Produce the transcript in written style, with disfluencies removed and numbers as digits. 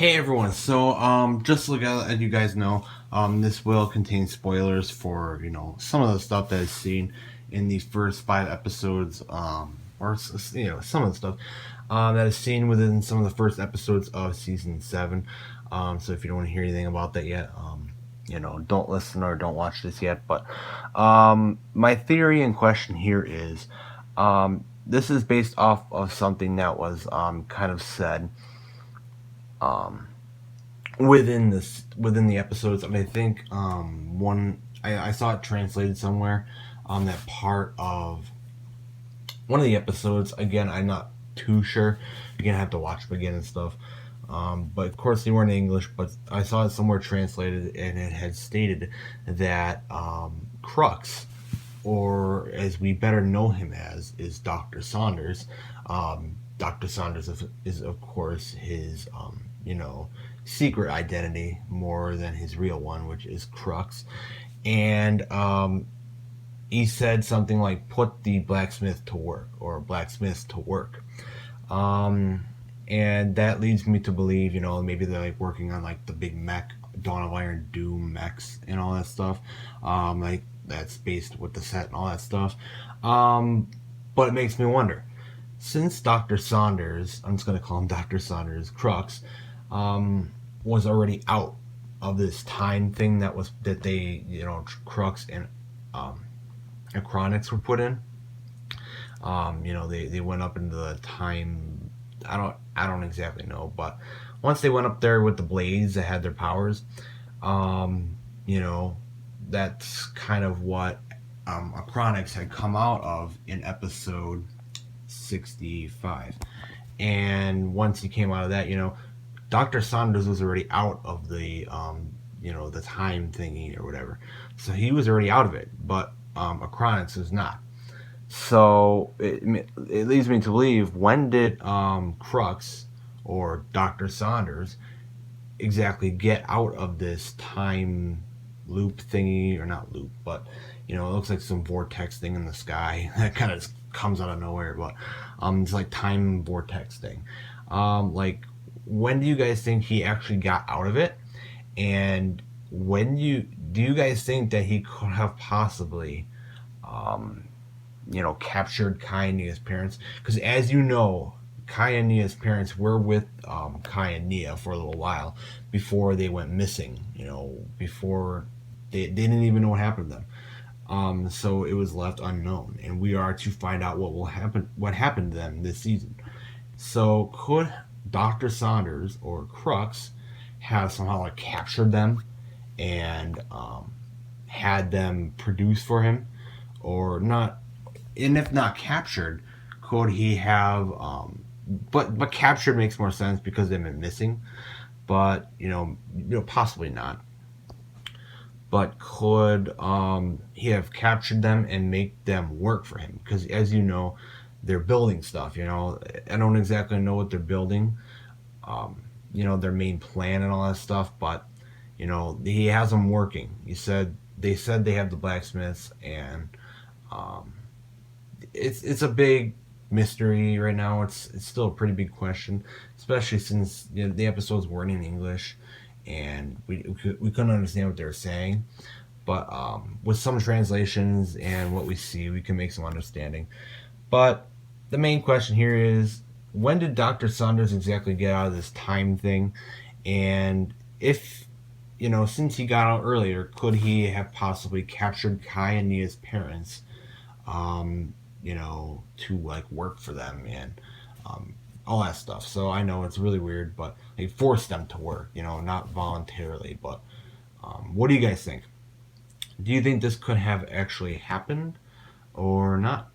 Hey everyone, just look at as you guys know, this will contain spoilers for, some of the stuff that is seen in the first 5 episodes, some of the stuff that is seen within some of the first episodes of season 7. So if you don't want to hear anything about that yet, don't listen or don't watch this yet. But my theory in question here is, this is based off of something that was kind of said within the episodes, and I think I saw it translated somewhere on that part of one of the episodes. Again, I'm not too sure. Again, I have to watch them again and stuff. But of course, they weren't in English. But I saw it somewhere translated, and it had stated that Krux, or as we better know him as, is Dr. Saunders. Dr. Saunders is of course his secret identity more than his real one, which is Krux. And he said something like, "Put the blacksmith to work," or "blacksmiths to work." And that leads me to believe, maybe they're like working on like the big mech, Dawn of Iron Doom mechs and all that stuff. Like that's based with the set and all that stuff. But it makes me wonder, since Dr. Saunders, I'm just going to call him Dr. Saunders, Krux, was already out of this time thing that they, Krux and Acronix were put in. They went up into the time. I don't exactly know, but once they went up there with the blades that had their powers, that's kind of what Acronix had come out of in episode 65. And once he came out of that, Dr. Saunders was already out of the the time thingy or whatever. So he was already out of it, but Acronix is not. So it leads me to believe, when did Krux or Dr. Saunders exactly get out of this time loop thingy, or not loop, but it looks like some vortex thing in the sky that kind of comes out of nowhere, but it's like time vortex thing. Like, when do you guys think he actually got out of it? And do you guys think that he could have possibly captured Kai and Nya's parents? Because as you know, Kai and Nya's parents were with Kai and Nya for a little while before they went missing. Before they didn't even know what happened to them. So it was left unknown, and we are to find out what happened to them this season. So could Dr. Saunders or Krux have somehow like captured them and had them produce for him, or not? And if not captured, could he have? But captured makes more sense because they've been missing. But possibly not. But could he have captured them and make them work for him? Because as you know, they're building stuff. I don't exactly know what they're building. Their main plan and all that stuff. But he has them working. They said they have the blacksmiths, and it's a big mystery right now. It's still a pretty big question, especially since the episodes weren't in English, and we couldn't understand what they were saying. But with some translations and what we see, we can make some understanding. But the main question here is, when did Dr. Saunders exactly get out of this time thing? And if, since he got out earlier, could he have possibly captured Kai and Nya's parents, to like work for them and all that stuff? So I know it's really weird, but they forced them to work, not voluntarily. But what do you guys think? Do you think this could have actually happened or not?